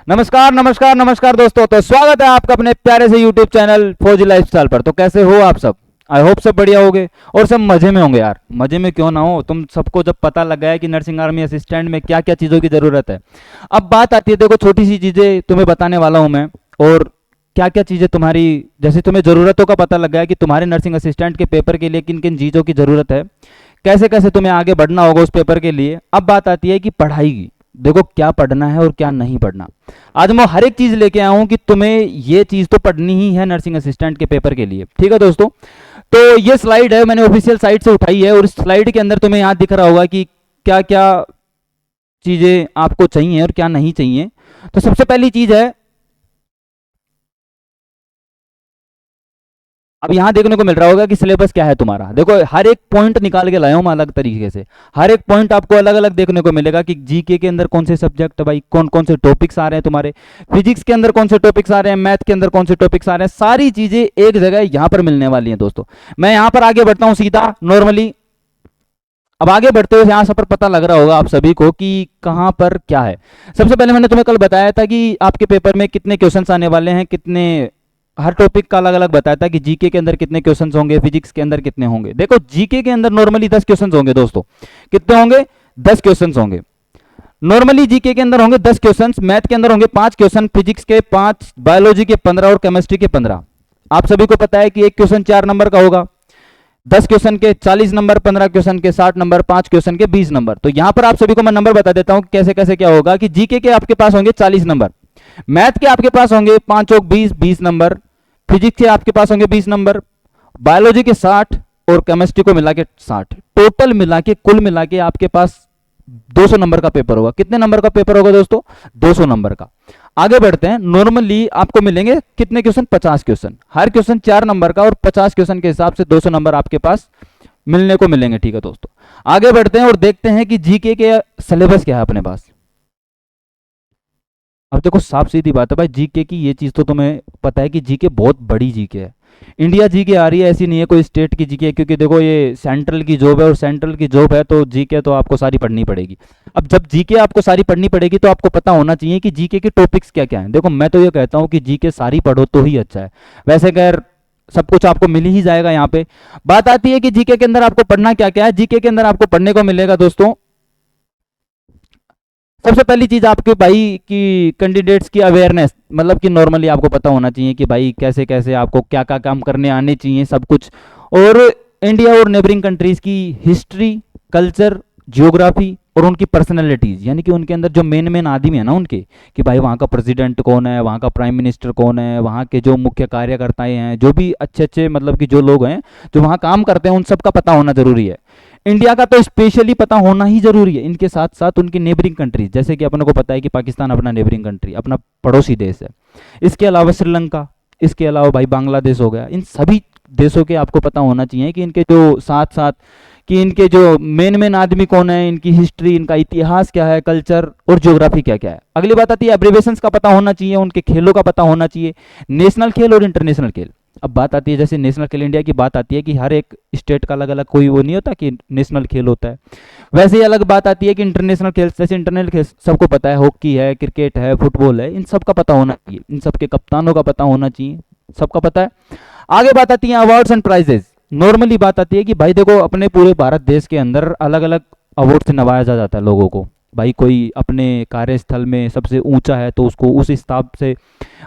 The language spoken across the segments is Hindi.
नमस्कार नमस्कार नमस्कार दोस्तों। तो स्वागत है आपका अपने प्यारे से YouTube चैनल फौजी लाइफस्टाइल पर। तो कैसे हो आप सब? आई होप सब बढ़िया होगे और सब मजे में होंगे यार। मजे में क्यों ना हो, तुम सबको जब पता लग गया है कि नर्सिंग आर्मी असिस्टेंट में क्या क्या चीज़ों की ज़रूरत है। अब बात आती है, देखो छोटी सी चीज़ें तुम्हें बताने वाला हूँ मैं। और क्या क्या चीज़ें तुम्हारी, जैसे तुम्हें ज़रूरतों का पता लग गया है कि तुम्हारे नर्सिंग असिस्टेंट के पेपर के लिए किन किन चीज़ों की ज़रूरत है, कैसे कैसे तुम्हें आगे बढ़ना होगा उस पेपर के लिए। अब बात आती है कि पढ़ाई की। देखो क्या पढ़ना है और क्या नहीं पढ़ना। आज मैं हर एक चीज लेके आया हूं कि तुम्हें ये चीज तो पढ़नी ही है नर्सिंग असिस्टेंट के पेपर के लिए। ठीक है दोस्तों, तो ये स्लाइड है, मैंने ऑफिशियल साइट से उठाई है और इस स्लाइड के अंदर तुम्हें यहाँ दिख रहा होगा कि क्या क्या चीजें आपको चाहिए और क्या नहीं चाहिए। तो सबसे पहली चीज है, अब यहां देखने को मिल रहा होगा कि सिलेबस क्या है तुम्हारा। देखो हर एक पॉइंट निकाल के लाया हूं मैं अलग तरीके से। हर एक पॉइंट आपको अलग अलग देखने को मिलेगा कि जीके के अंदर कौन से सब्जेक्ट भाई कौन कौन से टॉपिक्स आ रहे हैं तुम्हारे, फिजिक्स के अंदर कौन से टॉपिक्स आ रहे हैं, मैथ के अंदर कौन से टॉपिक्स आ रहे हैं। सारी चीजें एक जगह यहां पर मिलने वाली हैं दोस्तों। मैं यहां पर आगे बढ़ता हूं सीधा नॉर्मली। अब आगे बढ़ते हुए यहां पर पता लग रहा होगा आप सभी को कि कहां पर क्या है। सबसे पहले मैंने तुम्हें कल बताया था कि आपके पेपर में कितने क्वेश्चंस आने वाले हैं, कितने, हर टॉपिक का अलग अलग बताया था कि जीके के अंदर कितने क्वेश्चंस होंगे, फिजिक्स के अंदर कितने होंगे। देखो जीके के अंदर नॉर्मली 10 क्वेश्चंस होंगे दोस्तों। कितने होंगे? 10 क्वेश्चंस होंगे। नॉर्मली जीके के अंदर होंगे 10 क्वेश्चंस, मैथ के अंदर होंगे 5 क्वेश्चन, फिजिक्स के 5, बायोलॉजी के 15 और केमिस्ट्री के 15। आप सभी को पता है कि एक क्वेश्चन 4 नंबर का होगा, 10 क्वेश्चन के 40 नंबर, 15 क्वेश्चन के 60 नंबर, 5 क्वेश्चन के 20 नंबर। तो यहां पर आप सभी को मैं नंबर बता देता हूं कैसे कैसे क्या होगा कि जीके के आपके पास होंगे 40 नंबर, मैथ के आपके पास होंगे 5 और 20 नंबर, फिजिक्स के आपके पास होंगे 20 नंबर, बायोलॉजी के 60 और केमिस्ट्री को मिला के 60। टोटल मिला के कुल मिला के आपके पास 200 नंबर का पेपर होगा। कितने नंबर का पेपर होगा दोस्तों? 200 नंबर का। आगे बढ़ते हैं। नॉर्मली आपको मिलेंगे कितने क्वेश्चन? 50 क्वेश्चन। हर क्वेश्चन 4 नंबर का और 50 क्वेश्चन के हिसाब से 200 नंबर आपके पास मिलने को मिलेंगे। ठीक है दोस्तों, आगे बढ़ते हैं और देखते हैं कि जीके के सिलेबस क्या है अपने पास। अब देखो साफ सीधी बात है भाई, जीके की ये चीज तो तुम्हें पता है कि जीके बहुत बड़ी जीके है। इंडिया जीके आ रही है, ऐसी नहीं है कोई स्टेट की जीके, क्योंकि देखो ये सेंट्रल की जॉब है और सेंट्रल की जॉब है तो जीके तो आपको सारी पढ़नी पड़ेगी। अब जब जीके आपको सारी पढ़नी पड़ेगी तो आपको पता होना चाहिए कि जीके के टॉपिक्स क्या क्या हैं। देखो मैं तो ये कहता हूँ कि जीके सारी पढ़ो तो ही अच्छा है। वैसे खैर सब कुछ आपको मिल ही जाएगा। यहाँ पे बात आती है कि जीके के अंदर आपको पढ़ना क्या क्या है। जीके के अंदर आपको पढ़ने को मिलेगा दोस्तों, सबसे पहली चीज आपके भाई की कैंडिडेट्स की अवेयरनेस, मतलब कि नॉर्मली आपको पता होना चाहिए कि भाई कैसे कैसे आपको क्या क्या काम करने आने चाहिए सब कुछ। और इंडिया और नेबरिंग कंट्रीज की हिस्ट्री, कल्चर, जियोग्राफी और उनकी पर्सनैलिटीज, यानी कि उनके अंदर जो मेन मेन आदमी है ना उनके, कि भाई वहाँ का प्रेसिडेंट कौन है, वहाँ का प्राइम मिनिस्टर कौन है, वहाँ के जो मुख्य कार्यकर्ताएं हैं, जो भी अच्छे अच्छे मतलब कि जो लोग हैं जो वहाँ काम करते हैं, उन सब का पता होना जरूरी है। इंडिया का तो स्पेशली पता होना ही जरूरी है। इनके साथ साथ उनकी नेबरिंग कंट्रीज, जैसे कि अपने को पता है कि पाकिस्तान अपना नेबरिंग कंट्री, अपना पड़ोसी देश है। इसके अलावा श्रीलंका, इसके अलावा भाई बांग्लादेश हो गया। इन सभी देशों के आपको पता होना चाहिए कि इनके जो साथ साथ कि इनके जो मेन मेन आदमी कौन है, इनकी हिस्ट्री, इनका इतिहास क्या है, कल्चर और ज्योग्राफी क्या क्या है। अगली बात आती है एब्रिवेशंस का पता होना चाहिए, उनके खेलों का पता होना चाहिए, नेशनल खेल और इंटरनेशनल खेल। अब बात आती है जैसे नेशनल खेल इंडिया की बात आती है कि हर एक स्टेट का अलग अलग कोई वो नहीं होता कि नेशनल खेल होता है, वैसे ही अलग बात आती है कि इंटरनेशनल खेल। जैसे इंटरनेशनल खेल सबको पता है, हॉकी है, क्रिकेट है, फुटबॉल है, इन सब का पता होना चाहिए, इन सब के कप्तानों का पता होना चाहिए, सबका पता है। आगे बात आती है अवार्ड्स एंड प्राइजेस। नॉर्मली बात आती है कि भाई देखो अपने पूरे भारत देश के अंदर अलग अलग अवार्ड से नवाजा जाता है लोगों को। भाई कोई अपने कार्यस्थल में सबसे ऊंचा है तो उसको उस हिसाब से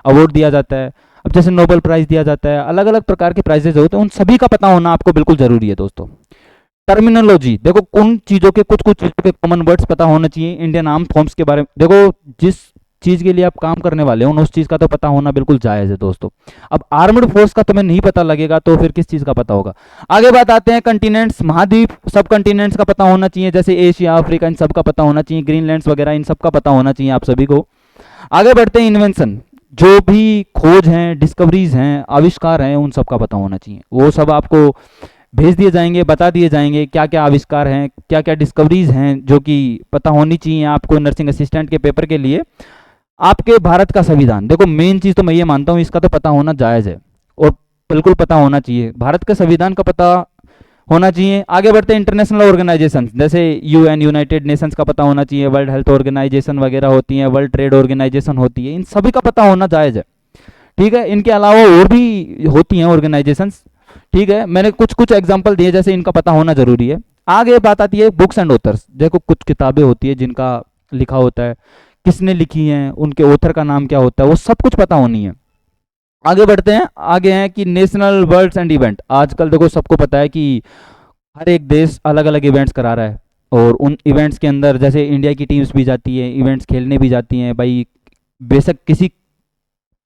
अवार्ड दिया जाता है। अब जैसे नोबेल प्राइज दिया जाता है, अलग अलग प्रकार के प्राइजेज होते हैं, उन सभी का पता होना आपको बिल्कुल जरूरी है दोस्तों। टर्मिनोलॉजी, देखो उन चीजों के कुछ कुछ चीजों के कॉमन वर्ड्स पता होना चाहिए। इंडियन आर्म फोर्स के बारे में, देखो जिस चीज के लिए आप काम करने वाले हो उस चीज का तो पता होना बिल्कुल जायज है दोस्तों। अब आर्मड फोर्स का तुम्हें नहीं पता लगेगा तो फिर किस चीज का पता होगा। आगे बात आते हैं कंटिनेंट्स, महाद्वीप, सब कंटिनेंट्स का पता होना चाहिए, जैसे एशिया, अफ्रीका, इन सब का पता होना चाहिए, ग्रीनलैंड्स वगैरह, इन सब का पता होना चाहिए आप सभी को। आगे बढ़ते हैं इन्वेंशन, जो भी खोज हैं, डिस्कवरीज हैं, आविष्कार हैं, उन सब का पता होना चाहिए। वो सब आपको भेज दिए जाएंगे, बता दिए जाएंगे क्या क्या आविष्कार हैं, क्या क्या डिस्कवरीज हैं जो कि पता होनी चाहिए आपको नर्सिंग असिस्टेंट के पेपर के लिए। आपके भारत का संविधान, देखो मेन चीज तो मैं ये मानता हूँ इसका तो पता होना जायज है और बिल्कुल पता होना चाहिए। भारत के संविधान का पता होना चाहिए। आगे बढ़ते हैं, इंटरनेशनल ऑर्गेनाइजेशन जैसे यूएन, यूनाइटेड नेशंस का पता होना चाहिए, वर्ल्ड हेल्थ ऑर्गेनाइजेशन वगैरह होती हैं, वर्ल्ड ट्रेड ऑर्गेनाइजेशन होती है, इन सभी का पता होना जायज़ है। ठीक है, इनके अलावा और भी होती हैं ऑर्गेनाइजेशंस। ठीक है, मैंने कुछ कुछ एग्जांपल दिए, जैसे इनका पता होना जरूरी है। आगे बात आती है बुक्स एंड ऑथर्स। देखो कुछ किताबें होती है जिनका लिखा होता है, किसने लिखी हैं, उनके ऑथर का नाम क्या होता है, वो सब कुछ पता होनी है। आगे बढ़ते हैं, आगे हैं कि नेशनल वर्ल्ड्स एंड इवेंट। आजकल देखो सबको पता है कि हर एक देश अलग अलग इवेंट्स करा रहा है, और उन इवेंट्स के अंदर जैसे इंडिया की टीम्स भी जाती है, इवेंट्स खेलने भी जाती हैं भाई। बेशक किसी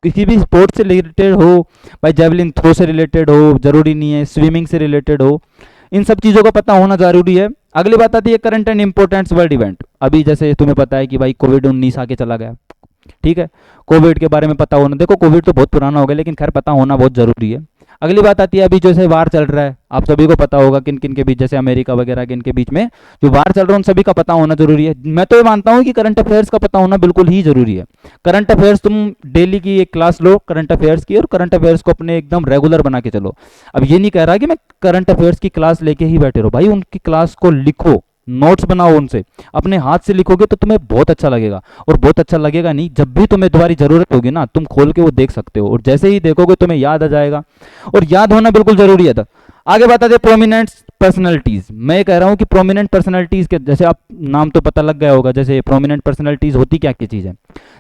किसी भी स्पोर्ट से रिलेटेड हो, भाई जेवलिन थ्रो से रिलेटेड हो, जरूरी नहीं है स्विमिंग से रिलेटेड हो, इन सब चीज़ों का पता होना जरूरी है। अगली बात आती है current and important world event. अभी जैसे तुम्हें पता है कि भाई कोविड-19 आके चला गया। ठीक है, कोविड के बारे में पता होना, देखो कोविड तो बहुत पुराना हो गया, लेकिन खैर पता होना बहुत ज़रूरी है। अगली बात आती है, अभी जैसे वार चल रहा है, आप सभी को पता होगा किन किन के बीच, जैसे अमेरिका वगैरह के इनके बीच में जो वार चल रहा है, उन सभी का पता होना जरूरी है। मैं तो ये मानता हूँ कि करंट अफेयर्स का पता होना बिल्कुल ही जरूरी है। करंट अफेयर्स तुम डेली की एक क्लास लो करंट अफेयर्स की, और करंट अफेयर्स को अपने एकदम रेगुलर बना के चलो। अब ये नहीं कह रहा कि मैं करंट अफेयर्स की क्लास लेके ही बैठे रहो, भाई उनकी क्लास को लिखो, नोट्स बनाओ, उनसे अपने हाथ से लिखोगे तो तुम्हें बहुत अच्छा लगेगा। और बहुत अच्छा लगेगा नहीं, जब भी तुम्हें तुम्हारी जरूरत होगी ना, तुम खोल के वो देख सकते हो, और जैसे ही देखोगे तुम्हें याद आ जाएगा, और याद होना बिल्कुल जरूरी है। आगे बता दे प्रोमिनेंट पर्सनैलिटीज। मैं ये कह रहा हूँ कि प्रोमिनेंट पर्सनैलिटीज के, जैसे आप नाम तो पता लग गया होगा, जैसे प्रोमिनेंट पर्सनैलिटीज होती क्या क्या चीज़ है।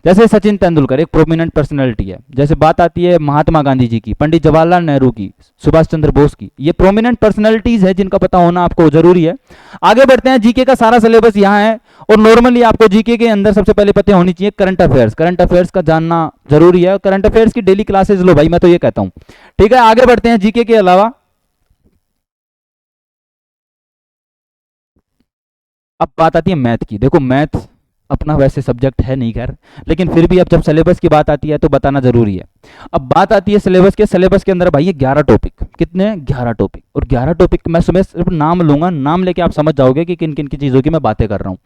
जैसे सचिन तेंदुलकर एक प्रोमिनेंट पर्सनैलिटी है। जैसे बात आती है महात्मा गांधी जी की, पंडित जवाहरलाल नेहरू की, सुभाष चंद्र बोस की, ये प्रोमिनेंट पर्सनैलिटीज है जिनका पता होना आपको जरूरी है। आगे बढ़ते हैं, जीके का सारा सिलेबस यहाँ है, और नॉर्मली आपको जीके के अंदर सबसे पहले पता होनी चाहिए करंट अफेयर्स। करंट अफेयर्स का जानना जरूरी है, करंट अफेयर्स की डेली क्लासेस लो भाई, मैं तो ये कहता हूँ। ठीक है, आगे बढ़ते हैं, जीके के अलावा अब बात आती है मैथ की। देखो मैथ अपना वैसे सब्जेक्ट है नहीं खैर, लेकिन फिर भी अब जब सिलेबस की बात आती है तो बताना जरूरी है। अब बात आती है सिलेबस के, सिलेबस के अंदर भाई ये 11 टॉपिक, कितने हैं 11 टॉपिक, और 11 टॉपिक मैं सुबह सिर्फ नाम लूंगा, नाम लेके आप समझ जाओगे कि किन किन की चीज़ों की मैं बातें कर रहा हूँ।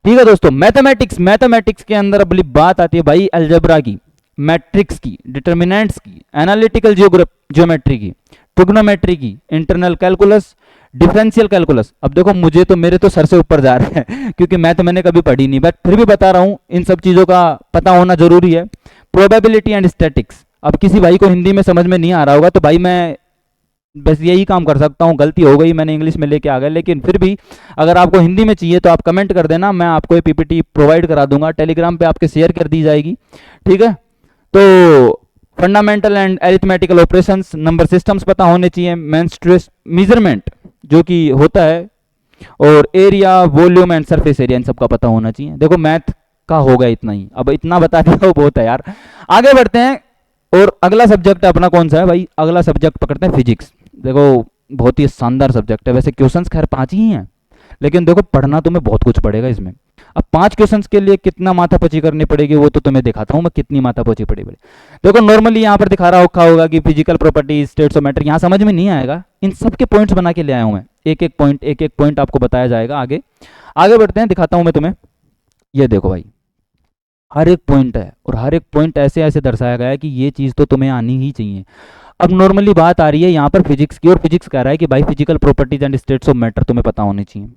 ठीक है दोस्तों, मैथमेटिक्स, मैथमेटिक्स के अंदर अगली बात आती है भाई अलजेब्रा की, मैट्रिक्स की, डिटर्मिनेंट्स की, एनालिटिकल ज्योमेट्री की, ट्रिग्नोमेट्री की, इंटरनल कैलकुलस, डिफरेंशियल कैलकुलस। अब देखो मुझे तो, मेरे तो सर से ऊपर जा रहे हैं क्योंकि मैथ मैंने कभी पढ़ी नहीं, बट फिर भी बता रहा हूँ, इन सब चीज़ों का पता होना जरूरी है। Probability and statics. अब किसी भाई को हिंदी में समझ में नहीं आ रहा होगा तो भाई मैं बस यही काम कर सकता हूँ, गलती हो गई मैंने इंग्लिश में लेके आ गया, लेकिन फिर भी अगर आपको हिंदी में चाहिए तो आप कमेंट कर देना, मैं आपको ये पीपीटी प्रोवाइड करा दूंगा, टेलीग्राम पे आपके शेयर कर दी जाएगी। ठीक है, तो fundamental and arithmetical operations, number systems पता होने चाहिए, मेजरमेंट जो कि होता है, और area, volume and surface area, इन सब का पता होना चाहिए। देखो मैथ का होगा इतना ही, अब इतना बता दिया वो बहुत है यार। आगे बढ़ते हैं, और अगला सब्जेक्ट अपना कौन सा है भाई, अगला सब्जेक्ट पकड़ते हैं फिजिक्स। देखो बहुत ही शानदार सब्जेक्ट है, वैसे क्वेश्चंस खैर 5 ही हैं, लेकिन देखो पढ़ना तुम्हें बहुत कुछ पड़ेगा इसमें। अब 5 क्वेश्चंस के लिए कितना माथापची करनी पड़ेगी वो तो तुम्हें दिखाता हूँ मैं, कितनी माथापची पड़ेगी। देखो नॉर्मली यहाँ पर दिखा रहा होगा कि physical properties, states of matter, यहाँ समझ में नहीं आएगा, इन सब के पॉइंट्स बना के ले आया हूँ मैं, एक एक पॉइंट आपको बताया जाएगा। आगे आगे बढ़ते हैं, दिखाता हूँ मैं तुम्हें। ये देखो भाई, हर एक पॉइंट है, और हर एक पॉइंट ऐसे ऐसे दर्शाया गया है कि ये चीज़ तो तुम्हें आनी ही चाहिए। अब नॉर्मली बात आ रही है यहाँ पर फिजिक्स की, और फिजिक्स कह रहा है कि भाई physical properties and states of matter तुम्हें पता होनी चाहिए।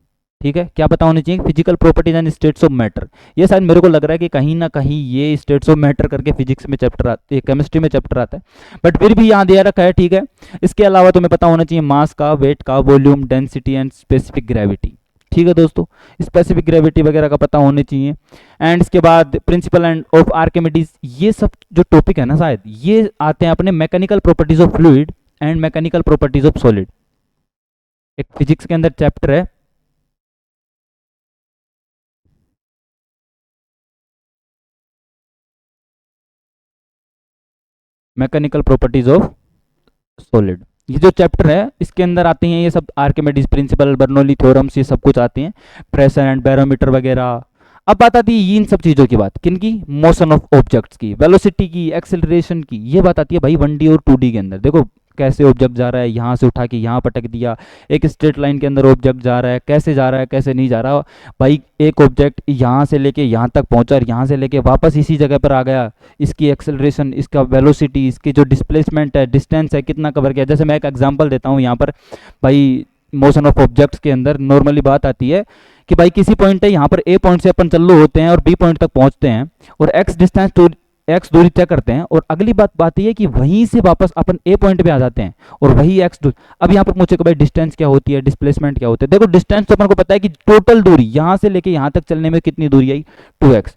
ठीक है, क्या पता होनी चाहिए, physical properties and states of matter. ये शायद मेरे को लग रहा है कि कहीं ना कहीं ये स्टेट्स ऑफ मैटर करके फिजिक्स में चैप्टर आता है, केमिस्ट्री में चैप्टर आता है, बट फिर भी यहाँ दिया रखा है। ठीक है, इसके अलावा तुम्हें पता होना चाहिए मास का, वेट का, volume, density and specific gravity. ठीक है दोस्तों, स्पेसिफिक ग्रेविटी वगैरह का पता होने चाहिए। एंड इसके बाद प्रिंसिपल एंड ऑफ आर्किमिडीज, ये सब जो टॉपिक है ना शायद ये आते हैं अपने mechanical properties of fluid and mechanical properties of solid, एक फिजिक्स के अंदर चैप्टर है। मैकेनिकल प्रॉपर्टीज ऑफ सॉलिड, ये जो चैप्टर है इसके अंदर आती हैं ये सब आर्किमिडीज प्रिंसिपल, बर्नौली थ्योरम्स, ये सब कुछ आते हैं, प्रेशर एंड बैरोमीटर वगैरह। अब बात आती है इन सब चीज़ों की बात, किन की, मोशन ऑफ ऑब्जेक्ट्स की, वेलोसिटी की, एक्सेलरेशन की, ये बात आती है भाई 1D और 2D के अंदर। देखो कैसे ऑब्जेक्ट जा रहा है, यहाँ से उठा के यहाँ पटक दिया, एक स्ट्रेट लाइन के अंदर ऑब्जेक्ट जा रहा है, कैसे जा रहा है कैसे नहीं जा रहा भाई, एक ऑब्जेक्ट यहाँ से लेके यहाँ तक पहुँचा और यहाँ से लेके वापस इसी जगह पर आ गया, इसकी एक्सेलरेशन, इसका वेलोसिटी, इसकी जो डिस्प्लेसमेंट है, डिस्टेंस है, कितना कवर किया। जैसे मैं एक एग्जांपल देता हूँ यहाँ पर भाई, मोशन ऑफ ऑब्जेक्ट्स के अंदर नॉर्मली बात आती है कि भाई किसी पॉइंट है यहाँ पर ए पॉइंट से अपन चालू होते हैं और बी पॉइंट तक पहुंचते हैं और एक्स डिस्टेंस टू एक्स दूरी तय करते हैं, और अगली बात यह है कि वहीं से वापस अपन ए पॉइंट पे आ जाते हैं और वही एक्स दूरी। अब यहाँ पर पूछे कि भाई डिस्टेंस क्या होती है, डिस्प्लेसमेंट क्या होता है। देखो डिस्टेंस तो अपन को पता है कि टोटल दूरी यहाँ से लेके यहाँ तक चलने में कितनी दूरी आई, 2x।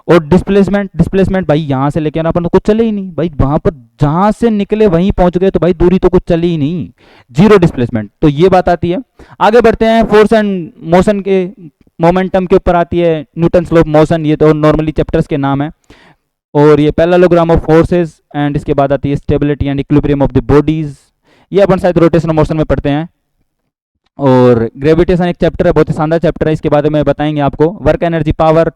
और डिस्प्लेसमेंट डिस्प्लेसमेंट भाई यहाँ से लेके अपन तो कुछ चले ही नहीं भाई, वहां पर जहां से निकले वहीं पहुंच गए तो भाई दूरी तो कुछ चली ही नहीं, जीरो डिस्प्लेसमेंट। तो ये बात आती है। आगे बढ़ते हैं, फोर्स एंड मोशन के मोमेंटम के ऊपर आती है न्यूटन स्लोप मोशन, ये तो नॉर्मली चैप्टर्स के नाम है। और ये पैरेललोग्राम ऑफ फोर्सेस, एंड इसके बाद आती है stability and equilibrium of the bodies, ये अपन शायद रोटेशनल मोशन में पढ़ते हैं। और ग्रेविटेशन एक चैप्टर है, बहुत ही शानदार चैप्टर है, इसके बारे में बताएंगे आपको। वर्क एनर्जी पावर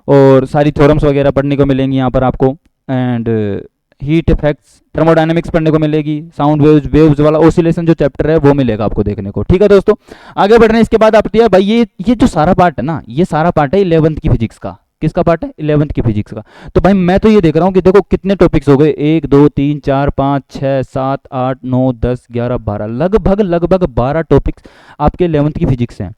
और सारी थ्योरम्स वगैरह पढ़ने को मिलेंगी यहाँ पर आपको। एंड हीट इफेक्ट्स, थर्मोडायनेमिक्स पढ़ने को मिलेगी। साउंड वेव्स, वेव्स वाला ओसिलेशन जो चैप्टर है वो मिलेगा आपको देखने को। ठीक है दोस्तों, आगे बढ़ रहे हैं। इसके बाद आती है भाई ये जो सारा पार्ट है ना, ये सारा पार्ट है 11th की फिजिक्स का। किसका पार्ट है? 11th की फिजिक्स का। तो भाई मैं तो ये देख रहा हूँ कि देखो कितने टॉपिक्स हो गए, 1 2 3 4 5 6 7 8 9 10 11 12, लगभग 12 टॉपिक्स आपके 11th की फिजिक्स हैं।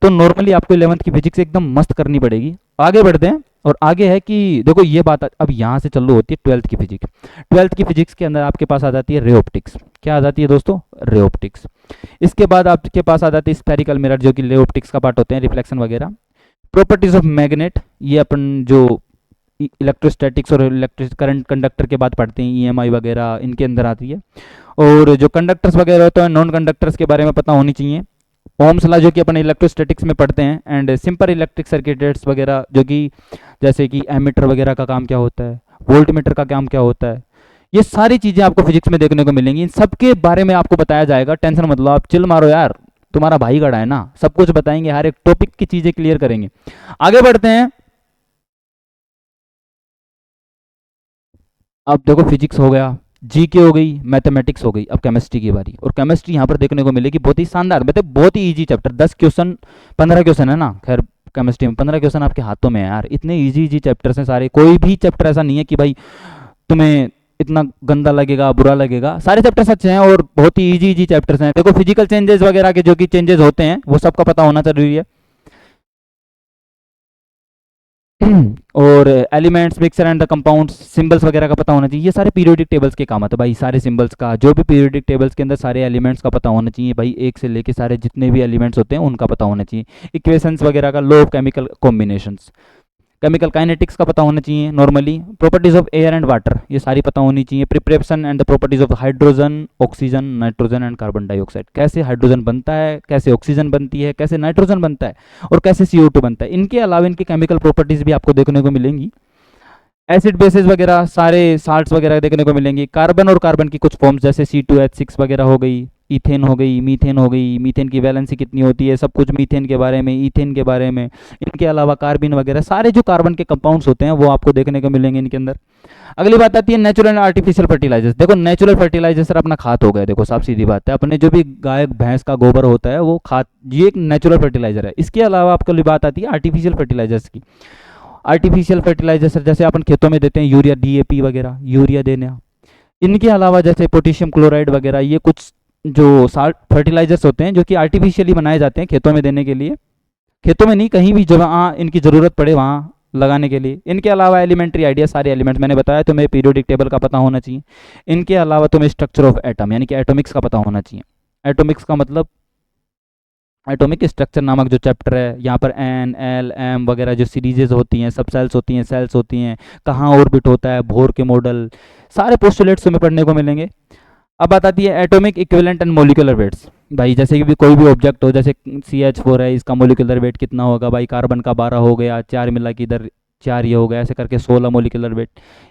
तो नॉर्मली आपको 11th की फिजिक्स एकदम मस्त करनी पड़ेगी। आगे बढ़ते हैं, और आगे है कि देखो ये बात अब यहाँ से चालू होती है 12th की फिजिक्स। 12th की फिजिक्स के अंदर आपके पास आ जाती है रे ऑप्टिक्स। क्या आ जाती है दोस्तों? Ray optics. इसके बाद आपके पास आ जाती है स्फेरिकल मिरर, जो कि रे ऑप्टिक्स का पार्ट होते हैं, रिफ्लेक्शन वगैरह। प्रॉपर्टीज ऑफ मैग्नेट, ये अपन जो इलेक्ट्रोस्टैटिक्स और इलेक्ट्रिक करंट कंडक्टर के बाद पढ़ते हैं, ईएमआई वगैरह इनके अंदर आती है। और जो कंडक्टर्स वगैरह होते हैं, नॉन कंडक्टर्स के बारे में पता होनी चाहिए। ओम्स लॉ जो कि अपन इलेक्ट्रोस्टैटिक्स में पढ़ते हैं। एंड सिंपल इलेक्ट्रिक सर्किट्स वगैरह, जो कि जैसे कि एमीटर वगैरह का काम क्या होता है, वोल्टमीटर का काम क्या होता है, ये सारी चीज़ें आपको फिजिक्स में देखने को मिलेंगी। इन सब के बारे में आपको बताया जाएगा, टेंशन मत लो, आप चिल मारो यार, तुम्हारा भाई खड़ा है ना, सब कुछ बताएंगे, हर एक टॉपिक की चीज़ें क्लियर करेंगे। आगे बढ़ते हैं। अब देखो फिजिक्स हो गया, जीके हो गई, मैथमेटिक्स हो गई, अब केमिस्ट्री की बारी। और केमिस्ट्री यहाँ पर देखने को मिलेगी बहुत ही शानदार, मतलब बहुत ही इजी चैप्टर। 10 क्वेश्चन 15 क्वेश्चन है ना, खैर केमिस्ट्री में 15 क्वेश्चन आपके हाथों में है यार, इतने इजी चैप्टर्स हैं सारे। कोई भी चैप्टर ऐसा नहीं है कि भाई तुम्हें इतना गंदा लगेगा, बुरा लगेगा, सारे चैप्टर्स अच्छे हैं और बहुत ही इजी चैप्टर्स हैं। देखो फिजिकल चेंजेस वगैरह के जो कि चेंजेस होते हैं वो सबका पता होना जरूरी है। और elements, mixer and the compounds, symbols वगैरह का पता होना चाहिए। ये सारे पीरियोडिक टेबल्स के काम आते हैं भाई, सारे सिंबल्स का, जो भी पीरियोडिक टेबल्स के अंदर सारे एलिमेंट्स का पता होना चाहिए भाई, एक से लेके सारे जितने भी एलिमेंट्स होते हैं उनका पता होना चाहिए। इक्वेशंस वगैरह का, law of chemical combinations, chemical kinetics का पता होना चाहिए normally. Properties of air and water, ये सारी पता होनी चाहिए। Preparation and the properties of hydrogen, oxygen, nitrogen and carbon dioxide, कैसे हाइड्रोजन बनता है, कैसे ऑक्सीजन बनती है, कैसे नाइट्रोजन बनता है और कैसे CO2 बनता है। इनके अलावा इनकी केमिकल प्रॉपर्टीज भी आपको देखने को मिलेंगी। एसिड बेसिस वगैरह, सारे साल्ट्स वगैरह देखने को मिलेंगे। कार्बन और कार्बन की कुछ फॉर्म्स जैसे C2H6 वगैरह हो गई, इथेन हो गई, मीथेन हो गई, मीथेन की वैलेंसी कितनी होती है, सब कुछ मीथेन के बारे में, इथेन के बारे में। इनके अलावा कार्बन वगैरह, सारे जो कार्बन के कंपाउंड्स होते हैं वो आपको देखने को मिलेंगे इनके अंदर। अगली बात आती है नेचुरल एंड आर्टिफिशियल फर्टिलाइजर्स। देखो नेचुरल फर्टिलाइजर अपना खाद हो गया, देखो साफ सीधी बात है, अपने जो भी गाय भैंस का गोबर होता है वो खाद, ये एक नेचुरल फर्टिलाइजर है। इसके अलावा आपको बात आती है आर्टिफिशियल फर्टिलाइजर्स की। आर्टिफिशियल फर्टिलाइजर्स जैसे अपन खेतों में देते हैं, यूरिया, DAP वगैरह, यूरिया देना। इनके अलावा जैसे पोटेशियम क्लोराइड वगैरह, ये कुछ जो साल्ट फर्टिलाइजर्स होते हैं जो कि आर्टिफिशियली बनाए जाते हैं खेतों में देने के लिए, खेतों में नहीं, कहीं भी जहाँ इनकी ज़रूरत पड़े वहाँ लगाने के लिए। इनके अलावा एलिमेंट्री आइडिया, सारे एलिमेंट्स मैंने बताया, तुम्हें पीरियोडिक टेबल का पता होना चाहिए। इनके अलावा तुम्हें स्ट्रक्चर ऑफ एटम यानी कि एटॉमिक्स का पता होना चाहिए। एटॉमिक्स का मतलब एटॉमिक स्ट्रक्चर नामक जो चैप्टर है, यहाँ पर N, L, M वगैरह जो सीरीजेज होती हैं, सब सेल्स होती हैं, सेल्स होती हैं, कहाँ ऑर्बिट होता है, बोर के मॉडल, सारे पोस्टुलेट्स तुम्हें पढ़ने को मिलेंगे। अब बात आती है atomic equivalent and molecular weights. भाई जैसे कि भी कोई भी ऑब्जेक्ट हो, जैसे CH4 है, इसका मोलिकुलर वेट कितना होगा, भाई कार्बन का 12 हो गया, 4 मिला के इधर 4 ये हो गया, ऐसे करके 16 मोलिकुलर वेट,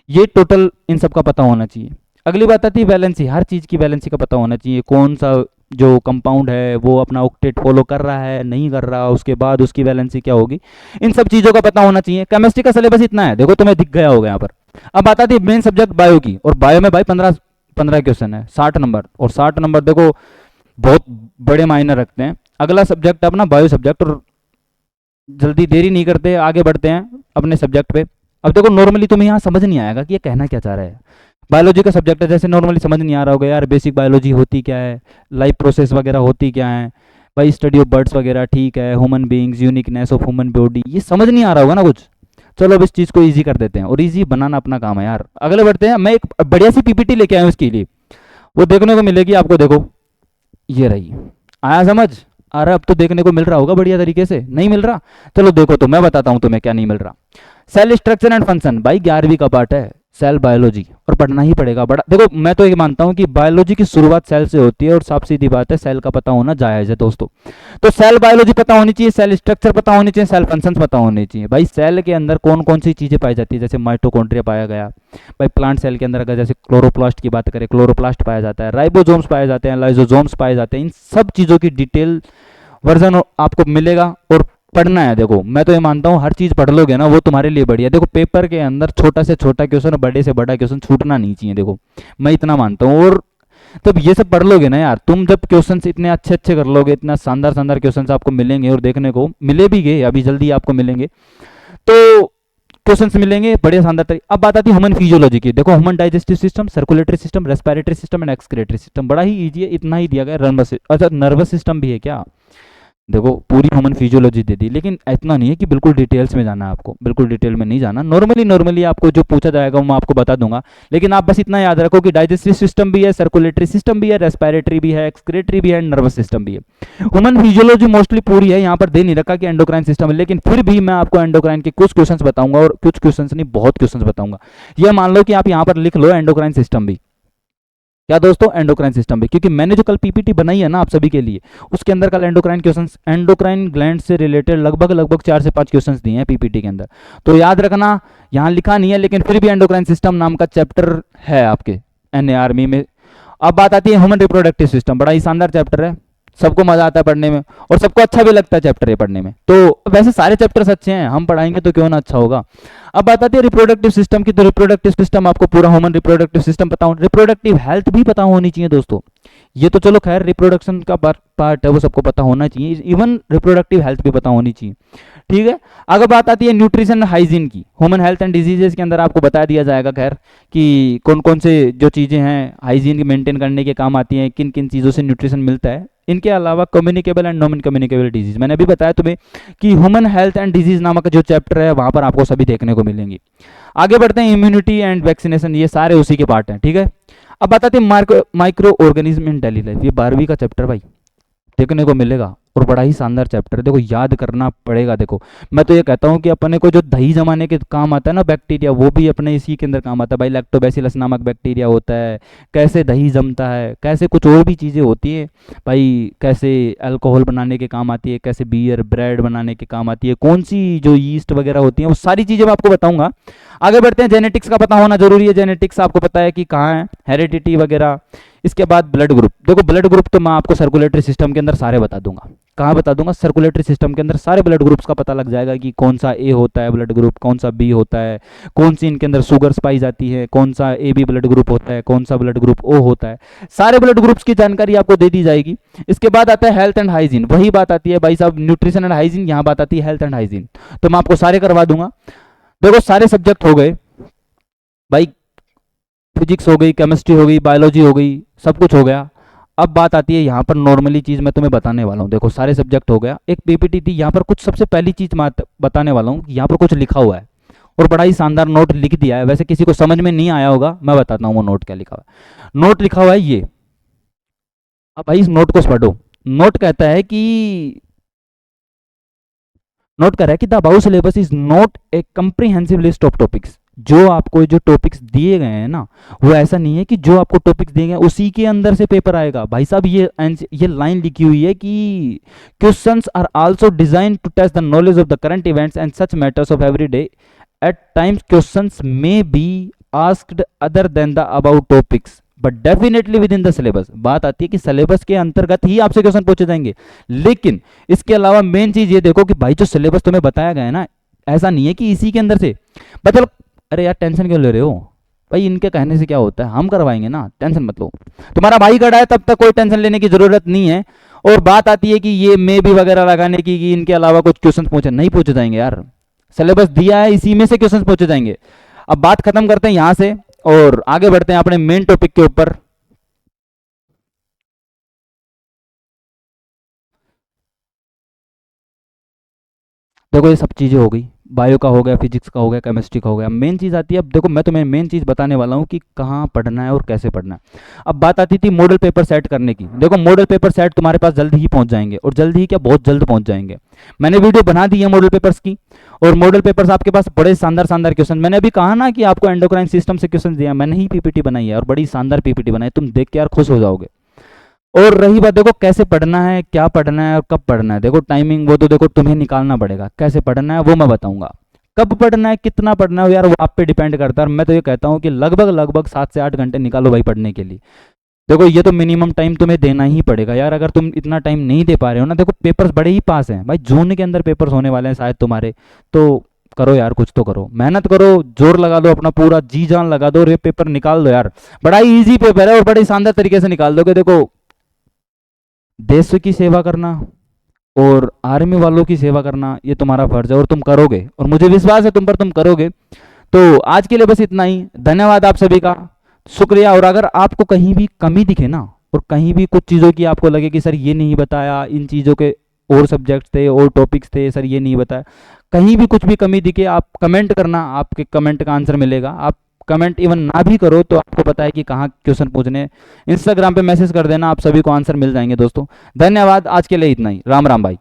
ये टोटल इन सब का पता होना चाहिए। अगली बात आती है वैलेंसी, हर चीज़ की वैलेंसी का पता होना चाहिए, कौन सा जो कंपाउंड है वो अपना ऑक्टेट फॉलो कर रहा है, नहीं कर रहा, उसके बाद उसकी वैलेंसी क्या होगी, इन सब चीज़ों का पता होना चाहिए। केमिस्ट्री का सिलेबस इतना है, देखो तुम्हें दिख गया होगा यहाँ पर। अब आती है मेन सब्जेक्ट बायो की, और बायो में भाई 15 क्वेश्चन है, 60 नंबर, और 60 नंबर देखो बहुत बड़े मायने रखते हैं। अगला सब्जेक्ट अपना बायो सब्जेक्ट, और जल्दी देरी नहीं करते, आगे बढ़ते हैं अपने सब्जेक्ट पे। अब देखो नॉर्मली तुम्हें यहाँ समझ नहीं आएगा कि ये कहना क्या चाह रहा है। बायोलॉजी का सब्जेक्ट है, जैसे नॉर्मली समझ नहीं आ रहा होगा यार बेसिक बायोलॉजी होती क्या है, लाइफ प्रोसेस वगैरह होती क्या है, भाई स्टडी ऑफ बर्ड्स वगैरह ठीक है, human beings, uniqueness of human body, ये समझ नहीं आ रहा होगा ना कुछ। चलो अब इस चीज़ को इजी कर देते हैं, और इजी बनाना अपना काम है यार। अगले बढ़ते हैं, मैं एक बढ़िया सी पीपीटी लेके आया हूँ इसके लिए, वो देखने को मिलेगी आपको, देखो ये रही। आया समझ? आ रहा? अब तो देखने को मिल रहा होगा बढ़िया तरीके से, नहीं मिल रहा? चलो देखो, तो मैं बताता हूँ तुम्हें क्या नहीं मिल रहा। सेल स्ट्रक्चर एंड फंक्शन, भाई 11वीं का पार्ट है सेल बायोलॉजी, और पढ़ना ही पड़ेगा। बड़ा देखो, मैं तो ये मानता हूँ कि बायोलॉजी की शुरुआत सेल से होती है, और साफ सीधी बात है सेल का पता होना जायज़ है दोस्तों। तो सेल बायोलॉजी पता होनी चाहिए, सेल स्ट्रक्चर पता होनी चाहिए, सेल फंक्शंस पता होने चाहिए। भाई सेल के अंदर कौन कौन सी चीज़ें पाई जाती है, जैसे माइटोकॉन्ड्रिया पाया गया। भाई प्लांट सेल के अंदर अगर जैसे क्लोरोप्लास्ट की बात करें, क्लोरोप्लास्ट पाया जाता है, राइबोसोम्स पाए जाते हैं, लाइसोसोम्स पाए जाते हैं। इन सब चीज़ों की डिटेल वर्जन आपको मिलेगा, और पढ़ना है। देखो मैं तो ये मानता हूँ हर चीज़ पढ़ लोगे ना वो तुम्हारे लिए बढ़िया। देखो पेपर के अंदर छोटा से छोटा क्वेश्चन और बड़े से बड़ा क्वेश्चन छूटना नहीं चाहिए, देखो मैं इतना मानता हूँ। और तब ये सब पढ़ लोगे ना यार, तुम जब क्वेश्चन इतने अच्छे अच्छे कर लोगे, इतना शानदार शानदार क्वेश्चन आपको मिलेंगे, और देखने को मिले भी गए, अभी जल्दी आपको मिलेंगे, तो क्वेश्चंस मिलेंगे बढ़िया शानदार तरीके। अब बात आती है ह्यूमन फिजियोलॉजी की। देखो human digestive system, circulatory system, respiratory system and excretory system, बड़ा ही इजी है, इतना ही दिया गया। अच्छा नर्वस सिस्टम भी है क्या? देखो पूरी ह्यूमन फिजियोलॉजी दे दी, लेकिन इतना नहीं है कि बिल्कुल डिटेल्स में जाना है आपको, बिल्कुल डिटेल में नहीं जाना। नॉर्मली आपको जो पूछा जाएगा वो मैं आपको बता दूंगा, लेकिन आप बस इतना याद रखो कि डाइजेस्टिव सिस्टम भी है, सर्कुलेटरी सिस्टम भी है, रेस्पिरेटरी भी है, एक्सक्रेटरी भी है, नर्वस सिस्टम भी है। ह्यूमन फिजियोलॉजी मोस्टली पूरी है, यहाँ पर दे नहीं रखा कि एंडोक्राइन सिस्टम है, लेकिन फिर भी मैं आपको एंडोक्राइन के कुछ क्वेश्चन बताऊंगा, और कुछ क्वेश्चन नहीं बहुत क्वेश्चन बताऊंगा। यह मान लो कि आप यहाँ पर लिख लो एंडोक्राइन सिस्टम भी, क्या दोस्तों, एंडोक्राइन सिस्टम भी, क्योंकि मैंने जो कल पीपीटी बनाई है ना आप सभी के लिए, उसके अंदर कल एंडोक्राइन क्वेश्चंस, एंडोक्राइन ग्लैंड से रिलेटेड लगभग 4 से 5 क्वेश्चंस दिए हैं पीपीटी के अंदर। तो याद रखना, यहाँ लिखा नहीं है लेकिन फिर भी एंडोक्राइन सिस्टम नाम का चैप्टर है आपके एनएआरएम में। अब बात आती है ह्यूमन रिप्रोडक्टिव सिस्टम, बड़ा ही शानदार चैप्टर है, सबको मजा आता है पढ़ने में, और सबको अच्छा भी लगता है चैप्टर ये पढ़ने में। तो वैसे सारे चैप्टर्स अच्छे हैं, हम पढ़ाएंगे तो क्यों ना अच्छा होगा। अब बात आती है रिप्रोडक्टिव सिस्टम की, तो रिप्रोडक्टिव सिस्टम आपको पूरा ह्यूमन रिप्रोडक्टिव सिस्टम पता हो, रिप्रोडक्टिव हेल्थ भी पता होनी चाहिए दोस्तों। ये तो चलो खैर रिप्रोडक्शन का पार्ट है, वो सबको पता होना चाहिए, इवन रिप्रोडक्टिव हेल्थ भी पता होनी चाहिए, ठीक है। अगर बात आती है न्यूट्रिशन हाइजीन की, ह्यूमन हेल्थ एंड डिजीजेस के अंदर आपको बता दिया जाएगा खैर कि कौन कौन से जो चीज़ें हैं हाइजीन मेंटेन करने के काम आती हैं, किन किन चीज़ों से न्यूट्रिशन मिलता है। इनके अलावा communicable and non communicable disease, मैंने अभी बताया तुम्हें कि ह्यूमन हेल्थ एंड डिजीज नामक जो चैप्टर है वहाँ पर आपको सभी देखने को मिलेंगी। आगे बढ़ते हैं, इम्यूनिटी एंड वैक्सीनेशन, ये सारे उसी के पार्ट हैं, ठीक है। अब बताते हैं micro organism in daily life, ये 12वीं का चैप्टर भाई देखने को मिलेगा, और बड़ा ही शानदार चैप्टर है, देखो याद करना पड़ेगा। देखो मैं तो ये कहता हूँ कि अपने को जो दही जमाने के काम आता है ना बैक्टीरिया, वो भी अपने इसी के अंदर काम आता है भाई। लैक्टोबैसिलस नामक बैक्टीरिया होता है, कैसे दही जमता है, कैसे कुछ और भी चीज़ें होती है भाई, कैसे अल्कोहल बनाने के काम आती है, कैसे बियर ब्रेड बनाने के काम आती है, कौन सी जो यीस्ट वगैरह होती है, वो सारी चीज़ें मैं आपको बताऊंगा। आगे बढ़ते हैं, जेनेटिक्स का पता होना जरूरी है, जेनेटिक्स आपको पता है कि कहाँ है, हेरिडिटी वगैरह। इसके बाद ब्लड ग्रुप, देखो ब्लड ग्रुप तो मैं आपको सर्कुलेटरी सिस्टम के अंदर सारे बता दूंगा। कहाँ बता दूंगा? सर्कुलेटरी सिस्टम के अंदर सारे ब्लड ग्रुप्स का पता लग जाएगा कि कौन सा ए होता है ब्लड ग्रुप, कौन सा बी होता है, कौन सी इनके अंदर शुगर्स पाई जाती है, कौन सा ए बी ब्लड ग्रुप होता है, कौन सा ब्लड ग्रुप ओ होता है, सारे ब्लड ग्रुप्स की जानकारी आपको दे दी जाएगी। इसके बाद आता है हेल्थ एंड हाइजीन, वही बात आती है भाई साहब न्यूट्रिशन एंड हाइजीन, यहाँ बात आती है हेल्थ एंड हाइजीन, तो मैं आपको सारे करवा दूंगा। देखो सारे सब्जेक्ट हो गए भाई, फिजिक्स हो गई, केमिस्ट्री हो गई, बायोलॉजी हो गई, सब कुछ हो गया। अब बात आती है यहाँ पर नॉर्मली चीज़ मैं तुम्हें बताने वाला हूँ, देखो सारे सब्जेक्ट हो गया, एक पीपीटी थी, यहाँ पर कुछ सबसे पहली चीज़ मैं बताने वाला हूँ, यहाँ पर कुछ लिखा हुआ है, और बड़ा ही शानदार नोट लिख दिया है। वैसे किसी को समझ में नहीं आया होगा, मैं बताता हूँ वो नोट क्या लिखा हुआ है। नोट लिखा हुआ है ये, अब भाई इस नोट को पढ़ो। नोट कहता है कि नोट कर रहा है कि the above syllabus is not a comprehensive list of topics, जो आपको जो टॉपिक्स दिए गए हैं ना, वो ऐसा नहीं है कि जो आपको टॉपिक्स दिए गए उसी के अंदर से पेपर आएगा। भाई साहब ये लाइन लिखी हुई है कि questions are also design to test the knowledge of the current events and such matters of every day, at times questions may be asked other than the about topics but definitely within the syllabus. बात आती है कि सिलेबस के अंतर्गत ही आपसे क्वेश्चन पूछे जाएंगे, लेकिन इसके अलावा मेन चीज ये देखो कि भाई जो सिलेबस तुम्हें बताया गया है ना, ऐसा नहीं है कि इसी के अंदर से मतलब, अरे यार टेंशन क्यों ले रहे हो भाई, इनके कहने से क्या होता है, हम करवाएंगे ना, टेंशन मत लो। तुम्हारा भाई खड़ा है तब तक कोई टेंशन लेने की जरूरत नहीं है। और बात आती है कि ये मे भी वगैरह लगाने की कि इनके अलावा कुछ क्वेश्चन पूछे, नहीं पूछे जाएंगे यार, सिलेबस दिया है इसी में से क्वेश्चन पूछे जाएंगे। अब बात खत्म करते हैं यहां से और आगे बढ़ते हैं अपने मेन टॉपिक के ऊपर। देखो ये सब चीज़ें हो गई, बायो का हो गया, फिजिक्स का हो गया, केमिस्ट्री का हो गया। मेन चीज़ आती है, अब देखो मैं तुम्हें मेन चीज़ बताने वाला हूँ कि कहाँ पढ़ना है और कैसे पढ़ना है। अब बात आती थी मॉडल पेपर सेट करने की। देखो मॉडल पेपर सेट तुम्हारे पास जल्दी ही पहुँच जाएंगे, और जल्दी ही क्या, बहुत जल्द पहुँच जाएंगे। मैंने वीडियो बना दी है मॉडल पेपर्स की, और मॉडल पेपर्स आपके पास बड़े शानदार शानदार क्वेश्चन, मैंने अभी कहा ना कि आपको एंडोक्राइन सिस्टम से क्वेश्चन दिया, मैंने ही पीपीटी बनाई है, और बड़ी शानदार पीपीटी बनाई, तुम देख के यार खुश हो जाओगे। और रही बात, देखो कैसे पढ़ना है, क्या पढ़ना है और कब पढ़ना है, देखो टाइमिंग वो तो देखो तुम्हें निकालना पड़ेगा। कैसे पढ़ना है वो मैं बताऊंगा, कब पढ़ना है, कितना पढ़ना है यार वो आप पे डिपेंड करता है। मैं तो ये कहता हूँ कि लगभग लगभग 7 से 8 घंटे निकालो भाई पढ़ने के लिए। देखो ये तो मिनिमम टाइम तुम्हें देना ही पड़ेगा यार, अगर तुम इतना टाइम नहीं दे पा रहे हो ना, देखो पेपर्स बड़े ही पास हैं भाई, जून के अंदर पेपर्स होने वाले हैं शायद तुम्हारे, तो करो यार, कुछ तो करो, मेहनत करो, जोर लगा दो, अपना पूरा जी जान लगा दो, और ये पेपर निकाल दो यार। बड़ा ही ईजी पेपर है और बड़े शानदार तरीके से निकाल दोगे। देखो देश की सेवा करना और आर्मी वालों की सेवा करना ये तुम्हारा फर्ज है, और तुम करोगे, और मुझे विश्वास है तुम पर, तुम करोगे। तो आज के लिए बस इतना ही, धन्यवाद आप सभी का, शुक्रिया। और अगर आपको कहीं भी कमी दिखे ना, और कहीं भी कुछ चीज़ों की आपको लगे कि सर ये नहीं बताया, इन चीज़ों के और सब्जेक्ट्स थे और टॉपिक्स थे, सर ये नहीं बताया, कहीं भी कुछ भी कमी दिखे आप कमेंट करना, आपके कमेंट का आंसर मिलेगा। आप कमेंट इवन ना भी करो तो आपको पता है कि कहाँ क्वेश्चन पूछने, इंस्टाग्राम पे मैसेज कर देना, आप सभी को आंसर मिल जाएंगे दोस्तों। धन्यवाद, आज के लिए इतना ही, राम राम भाई।